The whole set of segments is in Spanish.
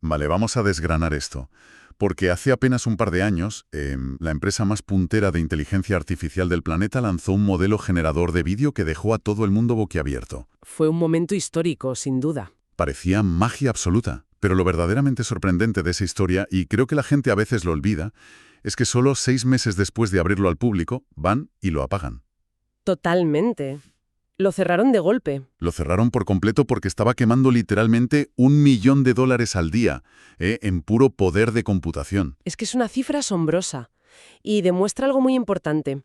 Vale, vamos a desgranar esto. Porque hace apenas un par de años, la empresa más puntera de inteligencia artificial del planeta lanzó un modelo generador de vídeo que dejó a todo el mundo boquiabierto. Fue un momento histórico, sin duda. Parecía magia absoluta, pero lo verdaderamente sorprendente de esa historia, y creo que la gente a veces lo olvida, es que solo 6 meses después de abrirlo al público, van y lo apagan. Totalmente. Lo cerraron de golpe. Lo cerraron por completo porque estaba quemando literalmente $1.000.000 al día, en puro poder de computación. Es que es una cifra asombrosa. Y demuestra algo muy importante.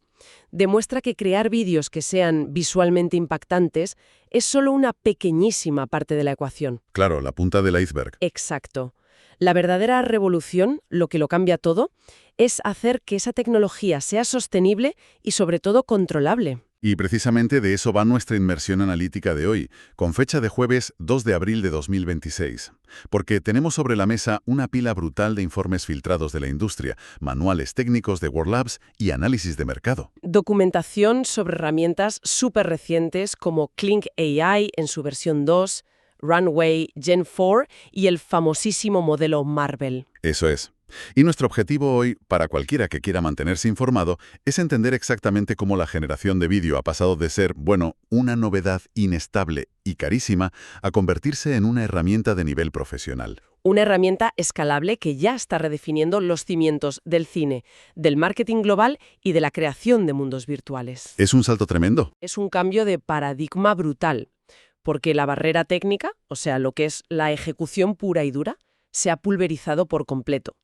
Demuestra que crear vídeos que sean visualmente impactantes es solo una pequeñísima parte de la ecuación. Claro, la punta del iceberg. Exacto. La verdadera revolución, lo que lo cambia todo, es hacer que esa tecnología sea sostenible y sobre todo controlable. Y precisamente de eso va nuestra inmersión analítica de hoy, con fecha de jueves 2 de abril de 2026. Porque tenemos sobre la mesa una pila brutal de informes filtrados de la industria, manuales técnicos de World Labs y análisis de mercado. Documentación sobre herramientas súper recientes como Clink AI en su versión 2, Runway Gen 4 y el famosísimo modelo Marvel. Eso es. Y nuestro objetivo hoy, para cualquiera que quiera mantenerse informado, es entender exactamente cómo la generación de vídeo ha pasado de ser, bueno, una novedad inestable y carísima, a convertirse en una herramienta de nivel profesional. Una herramienta escalable que ya está redefiniendo los cimientos del cine, del marketing global y de la creación de mundos virtuales. Es un salto tremendo. Es un cambio de paradigma brutal, porque la barrera técnica, o sea, lo que es la ejecución pura y dura, se ha pulverizado por completo.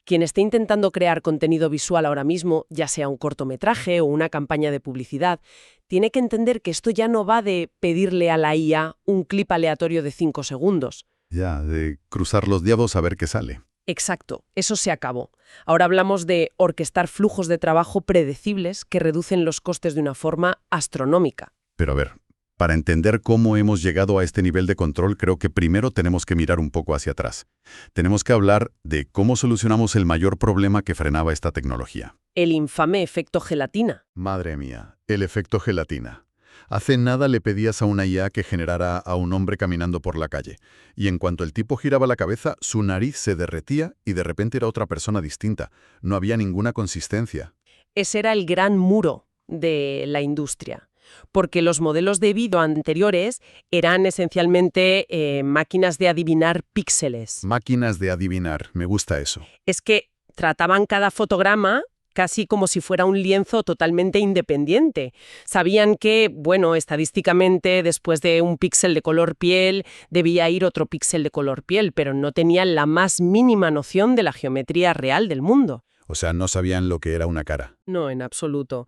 Quien esté intentando crear contenido visual ahora mismo, ya sea un cortometraje o una campaña de publicidad, tiene que entender que esto ya no va de pedirle a la IA un clip aleatorio de 5 segundos. Ya, de cruzar los dedos a ver qué sale. Exacto, eso se acabó. Ahora hablamos de orquestar flujos de trabajo predecibles que reducen los costes de una forma astronómica. Pero a ver, para entender cómo hemos llegado a este nivel de control, creo que primero tenemos que mirar un poco hacia atrás. Tenemos que hablar de cómo solucionamos el mayor problema que frenaba esta tecnología. El infame efecto gelatina. Madre mía, el efecto gelatina. Hace nada le pedías a una IA que generara a un hombre caminando por la calle, y en cuanto el tipo giraba la cabeza, su nariz se derretía y de repente era otra persona distinta. No había ninguna consistencia. Ese era el gran muro de la industria. Porque los modelos de vídeo anteriores eran esencialmente máquinas de adivinar píxeles. Máquinas de adivinar, me gusta eso. Es que trataban cada fotograma casi como si fuera un lienzo totalmente independiente. Sabían que, bueno, estadísticamente, después de un píxel de color piel, debía ir otro píxel de color piel, pero no tenían la más mínima noción de la geometría real del mundo. O sea, no sabían lo que era una cara. No, en absoluto.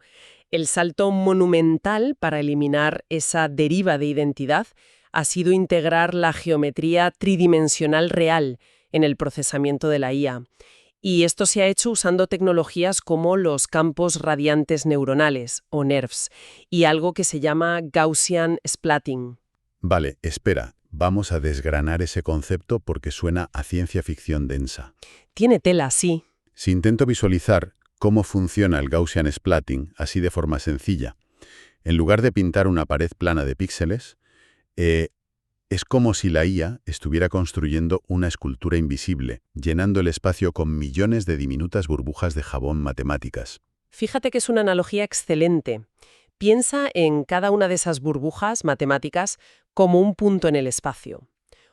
El salto monumental para eliminar esa deriva de identidad ha sido integrar la geometría tridimensional real en el procesamiento de la IA. Y esto se ha hecho usando tecnologías como los campos radiantes neuronales, o NERVs, y algo que se llama Gaussian splatting. Vale, espera. Vamos a desgranar ese concepto porque suena a ciencia ficción densa. Tiene tela, sí. Si intento visualizar cómo funciona el Gaussian splatting, así de forma sencilla, en lugar de pintar una pared plana de píxeles, es como si la IA estuviera construyendo una escultura invisible, llenando el espacio con millones de diminutas burbujas de jabón matemáticas. Fíjate que es una analogía excelente. Piensa en cada una de esas burbujas matemáticas como un punto en el espacio.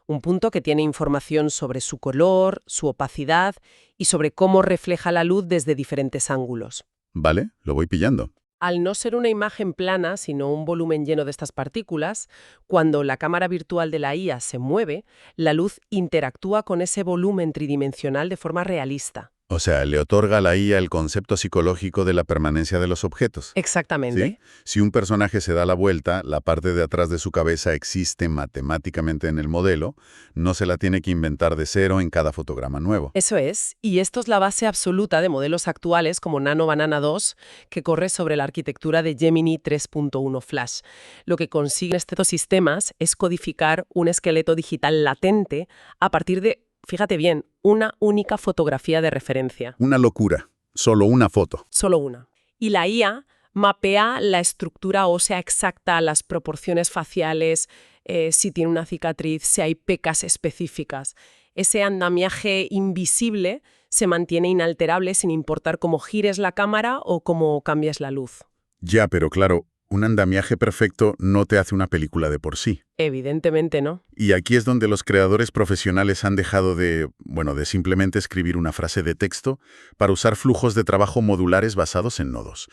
Un punto que tiene información sobre su color, su opacidad y sobre cómo refleja la luz desde diferentes ángulos. ¿Vale? Lo voy pillando. Al no ser una imagen plana, sino un volumen lleno de estas partículas, cuando la cámara virtual de la IA se mueve, la luz interactúa con ese volumen tridimensional de forma realista. O sea, le otorga a la IA el concepto psicológico de la permanencia de los objetos. Exactamente. ¿Sí? Si un personaje se da la vuelta, la parte de atrás de su cabeza existe matemáticamente en el modelo, no se la tiene que inventar de cero en cada fotograma nuevo. Eso es, y esto es la base absoluta de modelos actuales como Nano Banana 2, que corre sobre la arquitectura de Gemini 3.1 Flash. Lo que consiguen estos sistemas es codificar un esqueleto digital latente a partir de, fíjate bien, una única fotografía de referencia. Una locura. Solo una foto. Solo una. Y la IA mapea la estructura ósea exacta, las proporciones faciales, si tiene una cicatriz, si hay pecas específicas. Ese andamiaje invisible se mantiene inalterable sin importar cómo gires la cámara o cómo cambies la luz. Ya, pero claro, un andamiaje perfecto no te hace una película de por sí. Evidentemente no. Y aquí es donde los creadores profesionales han dejado de simplemente escribir una frase de texto para usar flujos de trabajo modulares basados en nodos.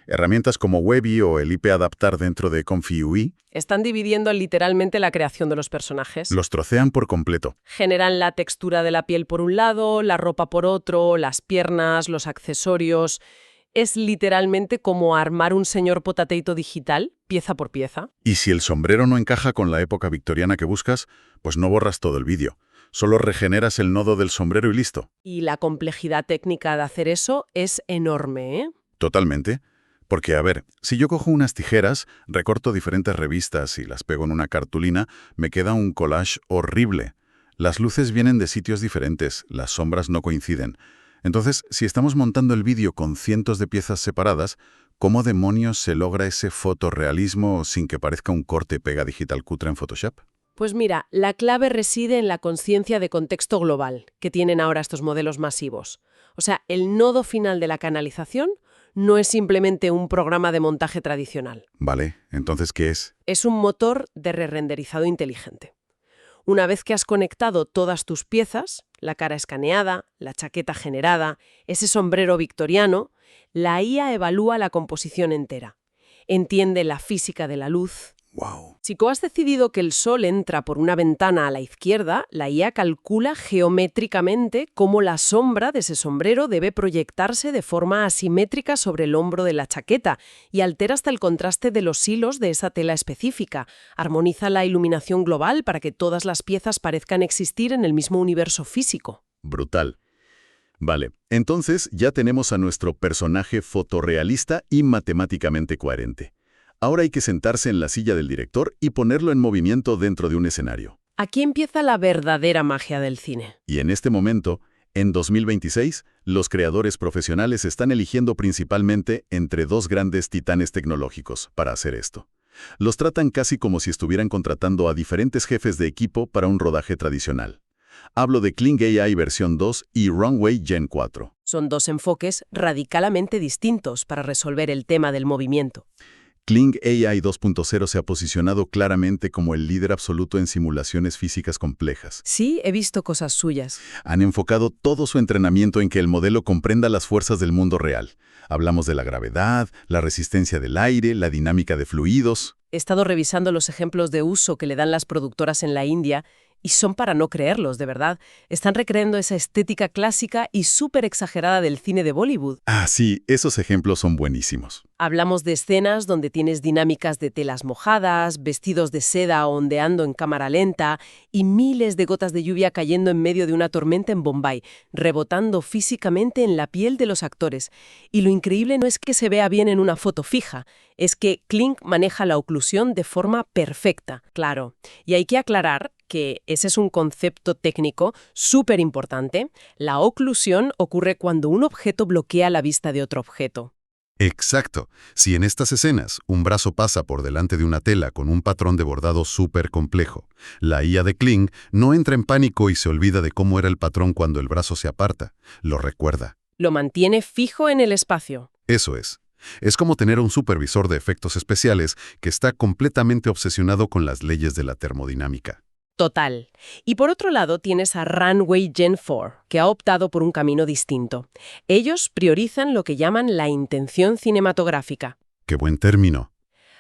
Herramientas como Webby o el IP Adaptar dentro de Confi-UI Están dividiendo literalmente la creación de los personajes. los trocean por completo. Generan la textura de la piel por un lado, la ropa por otro, las piernas, los accesorios. Es literalmente como armar un señor potato digital, pieza por pieza. Y si el sombrero no encaja con la época victoriana que buscas, pues no borras todo el vídeo. Solo regeneras el nodo del sombrero y listo. Y la complejidad técnica de hacer eso es enorme, ¿eh? Totalmente. Porque, a ver, si yo cojo unas tijeras, recorto diferentes revistas y las pego en una cartulina, me queda un collage horrible. Las luces vienen de sitios diferentes, las sombras no coinciden. Entonces, si estamos montando el vídeo con cientos de piezas separadas, ¿cómo demonios se logra ese fotorrealismo sin que parezca un corte-pega digital cutre en Photoshop? Pues mira, la clave reside en la conciencia de contexto global que tienen ahora estos modelos masivos. O sea, el nodo final de la canalización no es simplemente un programa de montaje tradicional. Vale, entonces, ¿qué es? Es un motor de re-renderizado inteligente. Una vez que has conectado todas tus piezas, la cara escaneada, la chaqueta generada, ese sombrero victoriano, la IA evalúa la composición entera. Entiende la física de la luz. ¡Wow! Si tú has decidido que el sol entra por una ventana a la izquierda, la IA calcula geométricamente cómo la sombra de ese sombrero debe proyectarse de forma asimétrica sobre el hombro de la chaqueta y altera hasta el contraste de los hilos de esa tela específica. Armoniza la iluminación global para que todas las piezas parezcan existir en el mismo universo físico. Brutal. Vale, entonces ya tenemos a nuestro personaje fotorrealista y matemáticamente coherente. Ahora hay que sentarse en la silla del director y ponerlo en movimiento dentro de un escenario. Aquí empieza la verdadera magia del cine. Y en este momento, en 2026, los creadores profesionales están eligiendo principalmente entre dos grandes titanes tecnológicos para hacer esto. Los tratan casi como si estuvieran contratando a diferentes jefes de equipo para un rodaje tradicional. Hablo de Kling AI versión 2 y Runway Gen 4. Son dos enfoques radicalmente distintos para resolver el tema del movimiento. Kling AI 2.0 se ha posicionado claramente como el líder absoluto en simulaciones físicas complejas. Sí, he visto cosas suyas. Han enfocado todo su entrenamiento en que el modelo comprenda las fuerzas del mundo real. Hablamos de la gravedad, la resistencia del aire, la dinámica de fluidos. He estado revisando los ejemplos de uso que le dan las productoras en la India y son para no creerlos, de verdad. Están recreando esa estética clásica y súper exagerada del cine de Bollywood. Ah, sí, esos ejemplos son buenísimos. Hablamos de escenas donde tienes dinámicas de telas mojadas, vestidos de seda ondeando en cámara lenta y miles de gotas de lluvia cayendo en medio de una tormenta en Bombay, rebotando físicamente en la piel de los actores. Y lo increíble no es que se vea bien en una foto fija, es que Kling maneja la oclusión de forma perfecta, claro. Y hay que aclarar que ese es un concepto técnico súper importante. La oclusión ocurre cuando un objeto bloquea la vista de otro objeto. Exacto. Si en estas escenas un brazo pasa por delante de una tela con un patrón de bordado súper complejo, la IA de Kling no entra en pánico y se olvida de cómo era el patrón cuando el brazo se aparta. Lo recuerda. Lo mantiene fijo en el espacio. Eso es. Es como tener un supervisor de efectos especiales que está completamente obsesionado con las leyes de la termodinámica. Total. Y por otro lado tienes a Runway Gen 4, que ha optado por un camino distinto. Ellos priorizan lo que llaman la intención cinematográfica. ¡Qué buen término!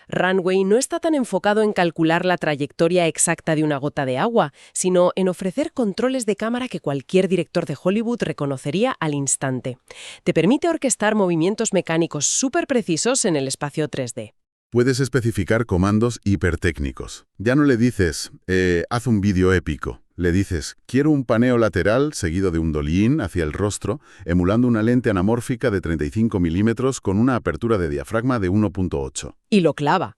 Runway no está tan enfocado en calcular la trayectoria exacta de una gota de agua, sino en ofrecer controles de cámara que cualquier director de Hollywood reconocería al instante. Te permite orquestar movimientos mecánicos súper precisos en el espacio 3D. Puedes especificar comandos hipertécnicos. Ya no le dices, haz un vídeo épico. Le dices, quiero un paneo lateral seguido de un dolly-in hacia el rostro, emulando una lente anamórfica de 35 milímetros con una apertura de diafragma de 1.8. Y lo clava.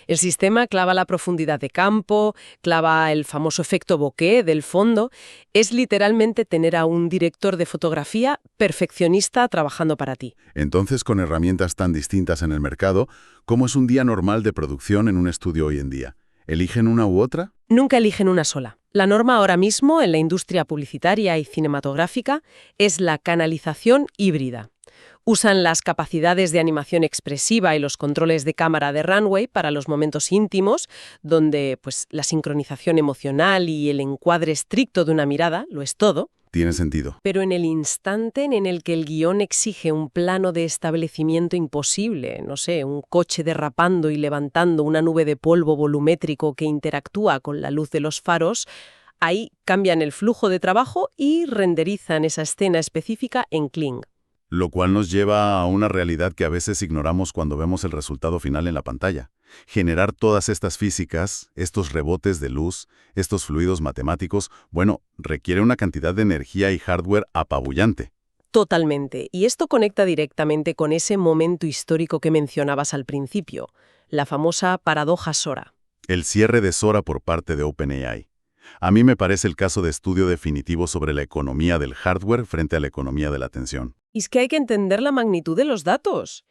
El sistema clava la profundidad de campo, clava el famoso efecto bokeh del fondo. Es literalmente tener a un director de fotografía perfeccionista trabajando para ti. Entonces, con herramientas tan distintas en el mercado, ¿cómo es un día normal de producción en un estudio hoy en día? ¿Eligen una u otra? Nunca eligen una sola. La norma ahora mismo en la industria publicitaria y cinematográfica es la canalización híbrida. Usan las capacidades de animación expresiva y los controles de cámara de runway para los momentos íntimos, donde pues, la sincronización emocional y el encuadre estricto de una mirada lo es todo. Tiene sentido. Pero en el instante en el que el guión exige un plano de establecimiento imposible, no sé, un coche derrapando y levantando una nube de polvo volumétrico que interactúa con la luz de los faros, ahí cambian el flujo de trabajo y renderizan esa escena específica en Kling. Lo cual nos lleva a una realidad que a veces ignoramos cuando vemos el resultado final en la pantalla. Generar todas estas físicas, estos rebotes de luz, estos fluidos matemáticos, bueno, requiere una cantidad de energía y hardware apabullante. Totalmente. Y esto conecta directamente con ese momento histórico que mencionabas al principio, la famosa paradoja Sora. El cierre de Sora por parte de OpenAI. A mí me parece el caso de estudio definitivo sobre la economía del hardware frente a la economía de la atención. Y es que hay que entender la magnitud de los datos.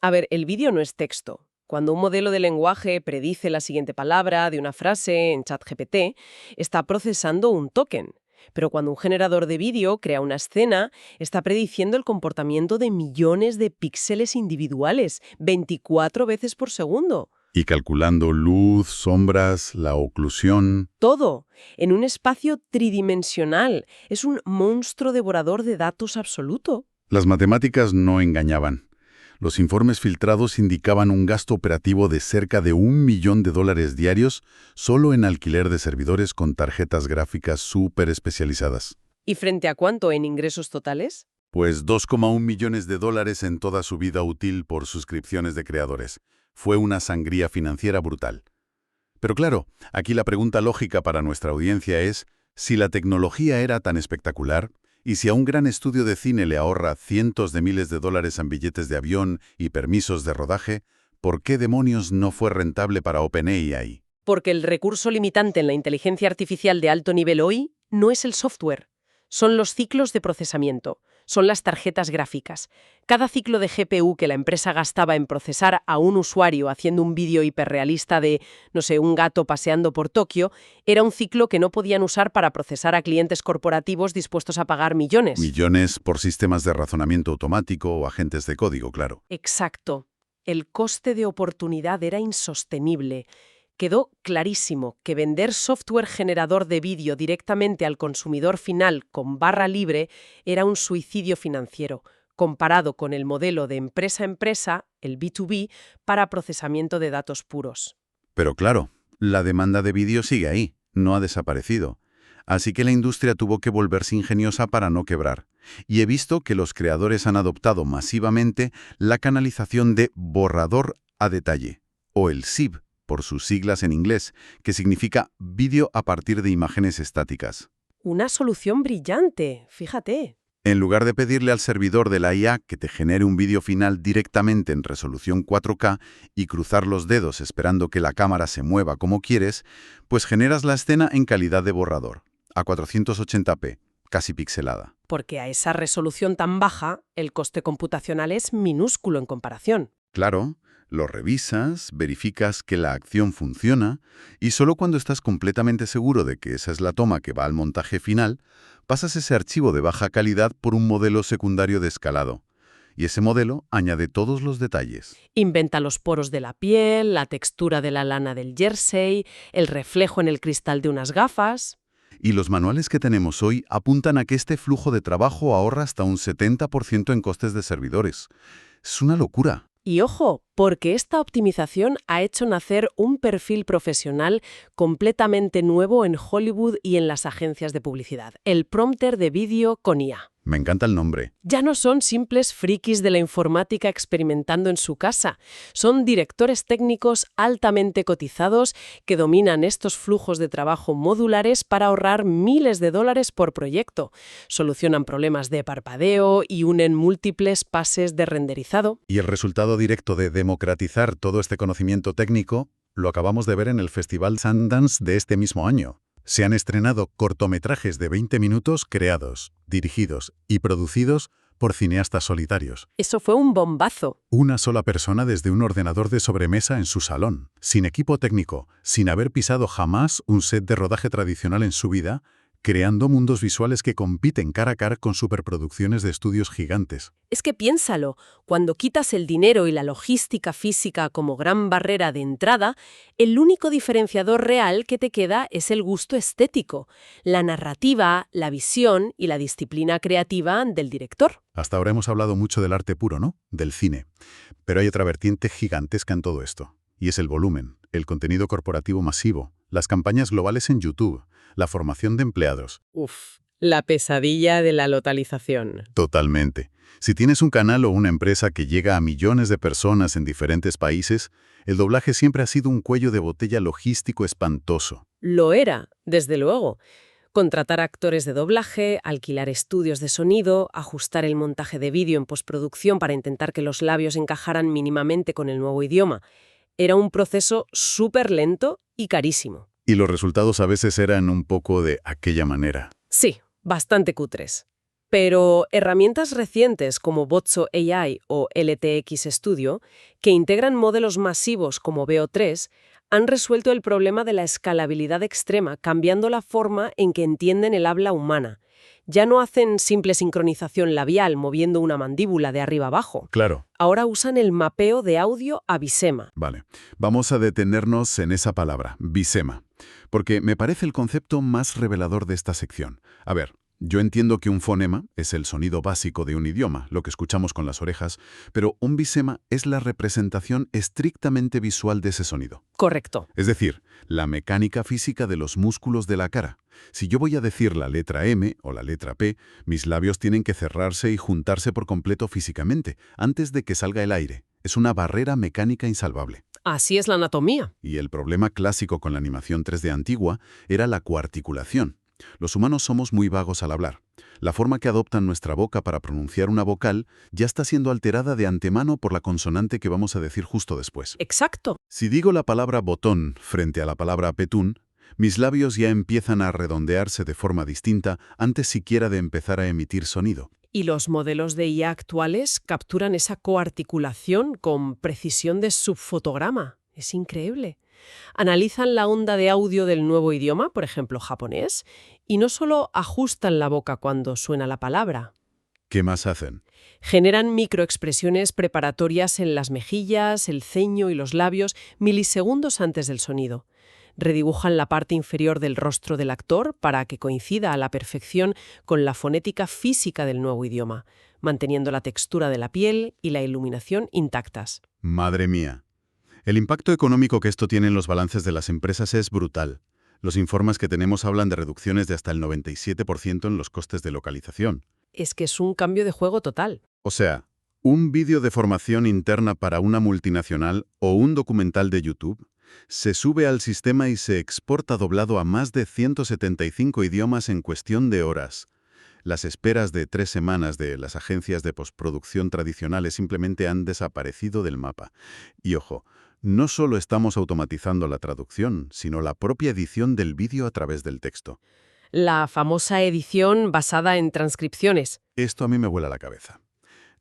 A ver, el vídeo no es texto. Cuando un modelo de lenguaje predice la siguiente palabra de una frase en ChatGPT, está procesando un token. Pero cuando un generador de vídeo crea una escena, está prediciendo el comportamiento de millones de píxeles individuales, 24 veces por segundo. Y calculando luz, sombras, la oclusión. Todo, en un espacio tridimensional. Es un monstruo devorador de datos absoluto. Las matemáticas no engañaban. Los informes filtrados indicaban un gasto operativo de cerca de $1 millón diarios solo en alquiler de servidores con tarjetas gráficas súper especializadas. ¿Y frente a cuánto en ingresos totales? Pues $2,1 millones en toda su vida útil por suscripciones de creadores. Fue una sangría financiera brutal. Pero claro, aquí la pregunta lógica para nuestra audiencia es, si la tecnología era tan espectacular, y si a un gran estudio de cine le ahorra cientos de miles de dólares en billetes de avión y permisos de rodaje, ¿por qué demonios no fue rentable para OpenAI? Porque el recurso limitante en la inteligencia artificial de alto nivel hoy no es el software, son los ciclos de procesamiento, son las tarjetas gráficas. Cada ciclo de GPU que la empresa gastaba en procesar a un usuario haciendo un vídeo hiperrealista de, no sé, un gato paseando por Tokio, era un ciclo que no podían usar para procesar a clientes corporativos dispuestos a pagar millones. Millones por sistemas de razonamiento automático o agentes de código, claro. Exacto. El coste de oportunidad era insostenible. Quedó clarísimo que vender software generador de vídeo directamente al consumidor final con barra libre era un suicidio financiero, comparado con el modelo de empresa a empresa, el B2B, para procesamiento de datos puros. Pero claro, la demanda de vídeo sigue ahí, no ha desaparecido. Así que la industria tuvo que volverse ingeniosa para no quebrar. Y he visto que los creadores han adoptado masivamente la canalización de borrador a detalle, o el SIB, por sus siglas en inglés, que significa vídeo a partir de imágenes estáticas. Una solución brillante, fíjate. En lugar de pedirle al servidor de la IA que te genere un vídeo final directamente en resolución 4K y cruzar los dedos esperando que la cámara se mueva como quieres, pues generas la escena en calidad de borrador, a 480p, casi pixelada. Porque a esa resolución tan baja, el coste computacional es minúsculo en comparación. Claro, lo revisas, verificas que la acción funciona y solo cuando estás completamente seguro de que esa es la toma que va al montaje final, pasas ese archivo de baja calidad por un modelo secundario de escalado. Y ese modelo añade todos los detalles. Inventa los poros de la piel, la textura de la lana del jersey, el reflejo en el cristal de unas gafas. Y los manuales que tenemos hoy apuntan a que este flujo de trabajo ahorra hasta un 70% en costes de servidores. Es una locura. Y ojo, porque esta optimización ha hecho nacer un perfil profesional completamente nuevo en Hollywood y en las agencias de publicidad, el prompter de vídeo con IA. Me encanta el nombre. Ya no son simples frikis de la informática experimentando en su casa, son directores técnicos altamente cotizados que dominan estos flujos de trabajo modulares para ahorrar miles de dólares por proyecto. Solucionan problemas de parpadeo y unen múltiples pases de renderizado. Y el resultado directo de democratizar todo este conocimiento técnico lo acabamos de ver en el Festival Sundance de este mismo año. Se han estrenado cortometrajes de 20 minutos creados, dirigidos y producidos por cineastas solitarios. Eso fue un bombazo. Una sola persona desde un ordenador de sobremesa en su salón, sin equipo técnico, sin haber pisado jamás un set de rodaje tradicional en su vida, creando mundos visuales que compiten cara a cara con superproducciones de estudios gigantes. Es que piénsalo, cuando quitas el dinero y la logística física como gran barrera de entrada, el único diferenciador real que te queda es el gusto estético, la narrativa, la visión y la disciplina creativa del director. Hasta ahora hemos hablado mucho del arte puro, ¿no? Del cine. Pero hay otra vertiente gigantesca en todo esto, y es el volumen, el contenido corporativo masivo, las campañas globales en YouTube, la formación de empleados. Uf, la pesadilla de la localización. Totalmente. Si tienes un canal o una empresa que llega a millones de personas en diferentes países, el doblaje siempre ha sido un cuello de botella logístico espantoso. Lo era, desde luego. Contratar actores de doblaje, alquilar estudios de sonido, ajustar el montaje de vídeo en postproducción para intentar que los labios encajaran mínimamente con el nuevo idioma. Era un proceso súper lento y carísimo. Y los resultados a veces eran un poco de aquella manera. Sí, bastante cutres. Pero herramientas recientes como Botso AI o LTX Studio, que integran modelos masivos como Veo3, han resuelto el problema de la escalabilidad extrema, cambiando la forma en que entienden el habla humana. Ya no hacen simple sincronización labial moviendo una mandíbula de arriba abajo. Claro. Ahora usan el mapeo de audio a bisema. Vale. Vamos a detenernos en esa palabra, bisema, porque me parece el concepto más revelador de esta sección. A ver, yo entiendo que un fonema es el sonido básico de un idioma, lo que escuchamos con las orejas, pero un bisema es la representación estrictamente visual de ese sonido. Correcto. Es decir, la mecánica física de los músculos de la cara. Si yo voy a decir la letra M o la letra P, mis labios tienen que cerrarse y juntarse por completo físicamente, antes de que salga el aire. Es una barrera mecánica insalvable. Así es la anatomía. Y el problema clásico con la animación 3D antigua era la coarticulación. Los humanos somos muy vagos al hablar. La forma que adopta nuestra boca para pronunciar una vocal ya está siendo alterada de antemano por la consonante que vamos a decir justo después. Exacto. Si digo la palabra botón frente a la palabra petún, mis labios ya empiezan a redondearse de forma distinta antes siquiera de empezar a emitir sonido. Y los modelos de IA actuales capturan esa coarticulación con precisión de subfotograma. Es increíble. Analizan la onda de audio del nuevo idioma, por ejemplo japonés, y no solo ajustan la boca cuando suena la palabra. ¿Qué más hacen? Generan microexpresiones preparatorias en las mejillas, el ceño y los labios milisegundos antes del sonido. Redibujan la parte inferior del rostro del actor para que coincida a la perfección con la fonética física del nuevo idioma, manteniendo la textura de la piel y la iluminación intactas. Madre mía. El impacto económico que esto tiene en los balances de las empresas es brutal. Los informes que tenemos hablan de reducciones de hasta el 97% en los costes de localización. Es que es un cambio de juego total. O sea, un vídeo de formación interna para una multinacional o un documental de YouTube se sube al sistema y se exporta doblado a más de 175 idiomas en cuestión de horas. Las esperas de 3 semanas de las agencias de postproducción tradicionales simplemente han desaparecido del mapa. Y ojo, no solo estamos automatizando la traducción, sino la propia edición del vídeo a través del texto. La famosa edición basada en transcripciones. Esto a mí me vuela la cabeza.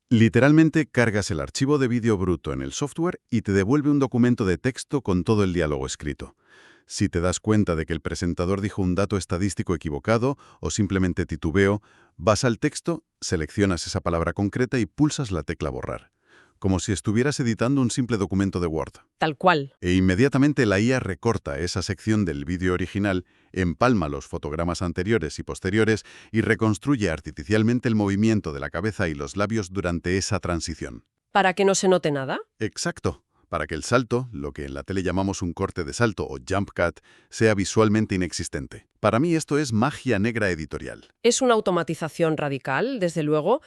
Literalmente cargas el archivo de vídeo bruto en el software y te devuelve un documento de texto con todo el diálogo escrito. Si te das cuenta de que el presentador dijo un dato estadístico equivocado o simplemente titubeó, vas al texto, seleccionas esa palabra concreta y pulsas la tecla borrar. Como si estuvieras editando un simple documento de Word. Tal cual. E inmediatamente la IA recorta esa sección del vídeo original, empalma los fotogramas anteriores y posteriores y reconstruye artificialmente el movimiento de la cabeza y los labios durante esa transición. ¿Para que no se note nada? Exacto. Para que el salto, lo que en la tele llamamos un corte de salto o jump cut, sea visualmente inexistente. Para mí esto es magia negra editorial. Es una automatización radical, desde luego,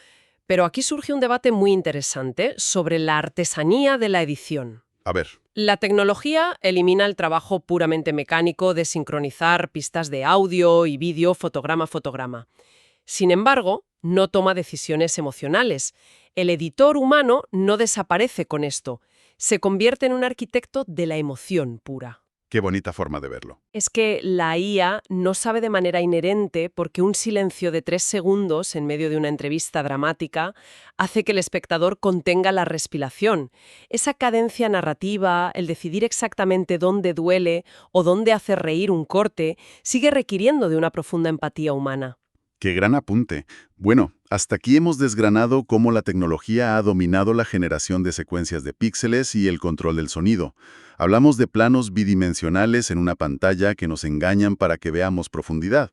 pero aquí surge un debate muy interesante sobre la artesanía de la edición. A ver. La tecnología elimina el trabajo puramente mecánico de sincronizar pistas de audio y vídeo fotograma a fotograma. Sin embargo, no toma decisiones emocionales. El editor humano no desaparece con esto. Se convierte en un arquitecto de la emoción pura. Qué bonita forma de verlo. Es que la IA no sabe de manera inherente porque un silencio de 3 segundos en medio de una entrevista dramática hace que el espectador contenga la respiración. Esa cadencia narrativa, el decidir exactamente dónde duele o dónde hace reír un corte, sigue requiriendo de una profunda empatía humana. Qué gran apunte. Bueno, hasta aquí hemos desgranado cómo la tecnología ha dominado la generación de secuencias de píxeles y el control del sonido. Hablamos de planos bidimensionales en una pantalla que nos engañan para que veamos profundidad.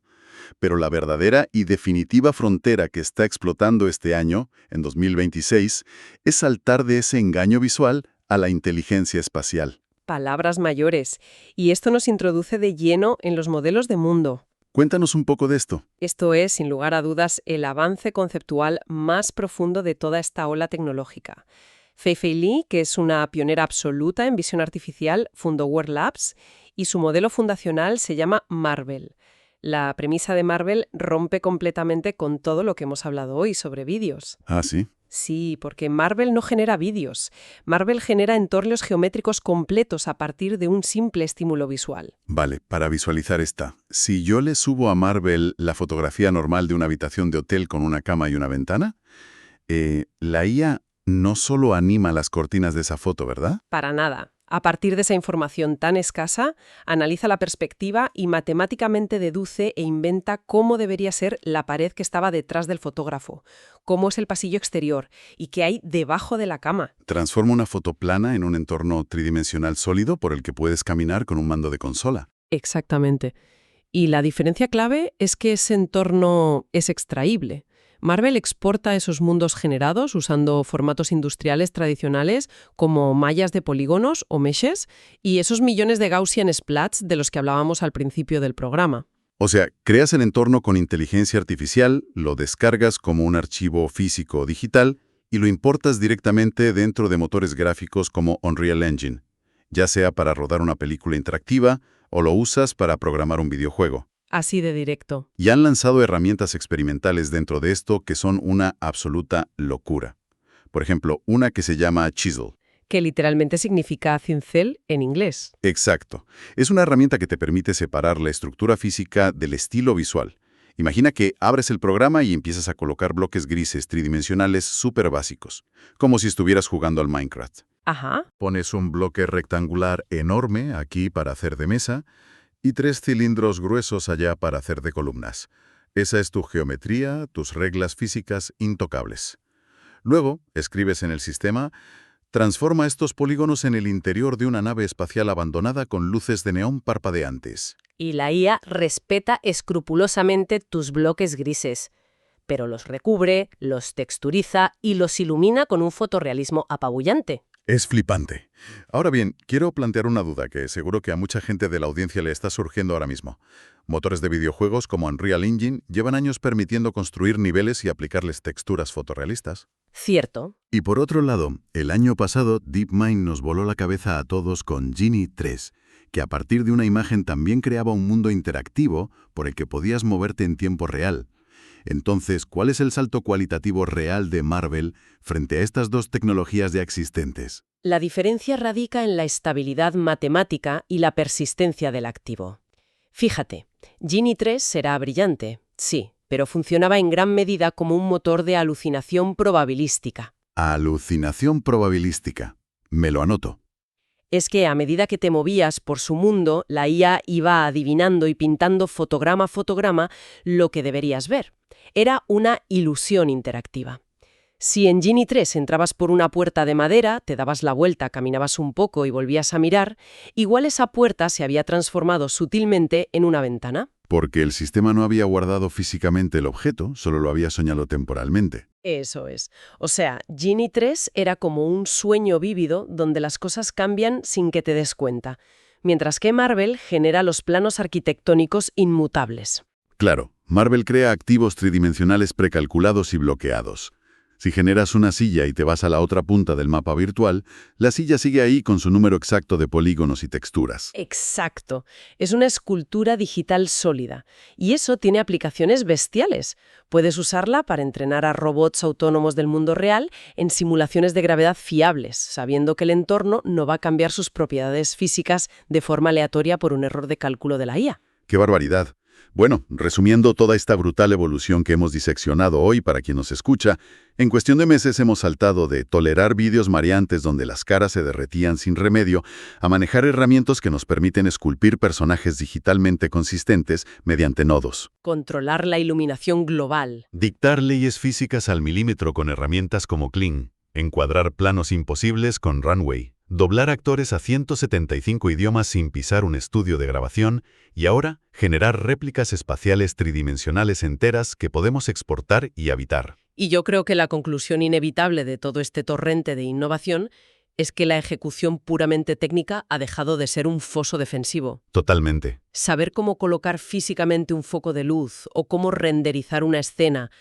Pero la verdadera y definitiva frontera que está explotando este año, en 2026, es saltar de ese engaño visual a la inteligencia espacial. Palabras mayores. Y esto nos introduce de lleno en los modelos de mundo. Cuéntanos un poco de esto. Esto es, sin lugar a dudas, el avance conceptual más profundo de toda esta ola tecnológica. Fei-Fei Li, que es una pionera absoluta en visión artificial, fundó World Labs y su modelo fundacional se llama Marvel. La premisa de Marvel rompe completamente con todo lo que hemos hablado hoy sobre vídeos. Ah, sí. Sí, porque Marvel no genera vídeos. Marvel genera entornos geométricos completos a partir de un simple estímulo visual. Vale, para visualizar esta. Si yo le subo a Marvel la fotografía normal de una habitación de hotel con una cama y una ventana, la IA no solo anima las cortinas de esa foto, ¿verdad? Para nada. A partir de esa información tan escasa, analiza la perspectiva y matemáticamente deduce e inventa cómo debería ser la pared que estaba detrás del fotógrafo, cómo es el pasillo exterior y qué hay debajo de la cama. Transforma una foto plana en un entorno tridimensional sólido por el que puedes caminar con un mando de consola. Exactamente. Y la diferencia clave es que ese entorno es extraíble. Marvel exporta esos mundos generados usando formatos industriales tradicionales como mallas de polígonos o meshes y esos millones de Gaussian splats de los que hablábamos al principio del programa. O sea, creas el entorno con inteligencia artificial, lo descargas como un archivo físico o digital y lo importas directamente dentro de motores gráficos como Unreal Engine, ya sea para rodar una película interactiva o lo usas para programar un videojuego. Así de directo. Y han lanzado herramientas experimentales dentro de esto que son una absoluta locura. Por ejemplo, una que se llama Chisel. Que literalmente significa cincel en inglés. Exacto. Es una herramienta que te permite separar la estructura física del estilo visual. Imagina que abres el programa y empiezas a colocar bloques grises tridimensionales súper básicos, como si estuvieras jugando al Minecraft. Ajá. Pones un bloque rectangular enorme aquí para hacer de mesa y 3 cilindros gruesos allá para hacer de columnas. Esa es tu geometría, tus reglas físicas intocables. Luego, escribes en el sistema, transforma estos polígonos en el interior de una nave espacial abandonada con luces de neón parpadeantes. Y la IA respeta escrupulosamente tus bloques grises, pero los recubre, los texturiza y los ilumina con un fotorrealismo apabullante. Es flipante. Ahora bien, quiero plantear una duda que seguro que a mucha gente de la audiencia le está surgiendo ahora mismo. Motores de videojuegos como Unreal Engine llevan años permitiendo construir niveles y aplicarles texturas fotorrealistas. Cierto. Y por otro lado, el año pasado DeepMind nos voló la cabeza a todos con Genie 3, que a partir de una imagen también creaba un mundo interactivo por el que podías moverte en tiempo real. Entonces, ¿cuál es el salto cualitativo real de Marvel frente a estas dos tecnologías ya existentes? La diferencia radica en la estabilidad matemática y la persistencia del activo. Fíjate, Genie 3 será brillante, sí, pero funcionaba en gran medida como un motor de alucinación probabilística. Alucinación probabilística. Me lo anoto. Es que a medida que te movías por su mundo, la IA iba adivinando y pintando fotograma a fotograma lo que deberías ver. Era una ilusión interactiva. Si en Genie 3 entrabas por una puerta de madera, te dabas la vuelta, caminabas un poco y volvías a mirar, igual esa puerta se había transformado sutilmente en una ventana. Porque el sistema no había guardado físicamente el objeto, solo lo había soñado temporalmente. Eso es. O sea, Genie 3 era como un sueño vívido donde las cosas cambian sin que te des cuenta, mientras que Marvel genera los planos arquitectónicos inmutables. Claro, Marvel crea activos tridimensionales precalculados y bloqueados. Si generas una silla y te vas a la otra punta del mapa virtual, la silla sigue ahí con su número exacto de polígonos y texturas. Exacto. Es una escultura digital sólida. Y eso tiene aplicaciones bestiales. Puedes usarla para entrenar a robots autónomos del mundo real en simulaciones de gravedad fiables, sabiendo que el entorno no va a cambiar sus propiedades físicas de forma aleatoria por un error de cálculo de la IA. ¡Qué barbaridad! Bueno, resumiendo toda esta brutal evolución que hemos diseccionado hoy para quien nos escucha, en cuestión de meses hemos saltado de tolerar vídeos mareantes donde las caras se derretían sin remedio a manejar herramientas que nos permiten esculpir personajes digitalmente consistentes mediante nodos. Controlar la iluminación global. Dictar leyes físicas al milímetro con herramientas como Kling. Encuadrar planos imposibles con Runway. Doblar actores a 175 idiomas sin pisar un estudio de grabación y ahora generar réplicas espaciales tridimensionales enteras que podemos exportar y habitar. Y yo creo que la conclusión inevitable de todo este torrente de innovación es que la ejecución puramente técnica ha dejado de ser un foso defensivo. Totalmente. Saber cómo colocar físicamente un foco de luz o cómo renderizar una escena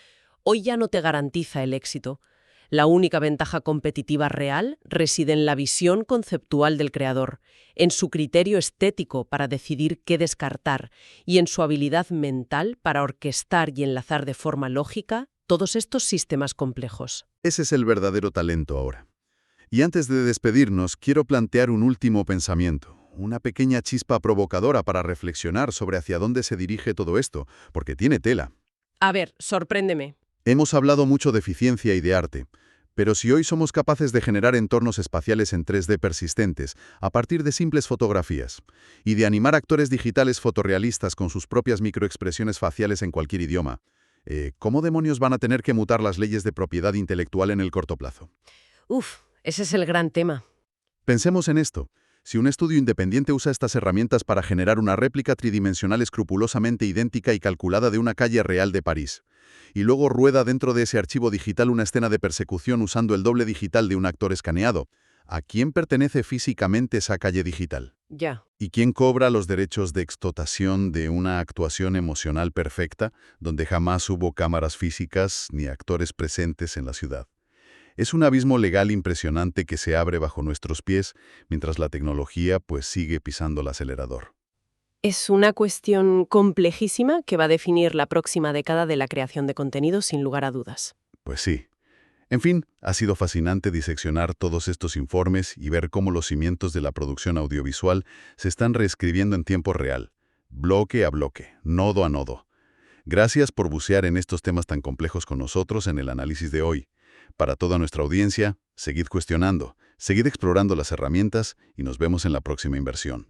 hoy ya no te garantiza el éxito. La única ventaja competitiva real reside en la visión conceptual del creador, en su criterio estético para decidir qué descartar y en su habilidad mental para orquestar y enlazar de forma lógica todos estos sistemas complejos. Ese es el verdadero talento ahora. Y antes de despedirnos, quiero plantear un último pensamiento, una pequeña chispa provocadora para reflexionar sobre hacia dónde se dirige todo esto, porque tiene tela. A ver, sorpréndeme. Hemos hablado mucho de eficiencia y de arte, pero si hoy somos capaces de generar entornos espaciales en 3D persistentes a partir de simples fotografías y de animar actores digitales fotorrealistas con sus propias microexpresiones faciales en cualquier idioma, ¿cómo demonios van a tener que mutar las leyes de propiedad intelectual en el corto plazo? Ese es el gran tema. Pensemos en esto. Si un estudio independiente usa estas herramientas para generar una réplica tridimensional escrupulosamente idéntica y calculada de una calle real de París, y luego rueda dentro de ese archivo digital una escena de persecución usando el doble digital de un actor escaneado, ¿a quién pertenece físicamente esa calle digital? Ya. ¿Y quién cobra los derechos de explotación de una actuación emocional perfecta, donde jamás hubo cámaras físicas ni actores presentes en la ciudad? Es un abismo legal impresionante que se abre bajo nuestros pies, mientras la tecnología sigue pisando el acelerador. Es una cuestión complejísima que va a definir la próxima década de la creación de contenido sin lugar a dudas. Pues sí. En fin, ha sido fascinante diseccionar todos estos informes y ver cómo los cimientos de la producción audiovisual se están reescribiendo en tiempo real, bloque a bloque, nodo a nodo. Gracias por bucear en estos temas tan complejos con nosotros en el análisis de hoy. Para toda nuestra audiencia, seguid cuestionando, seguid explorando las herramientas y nos vemos en la próxima inversión.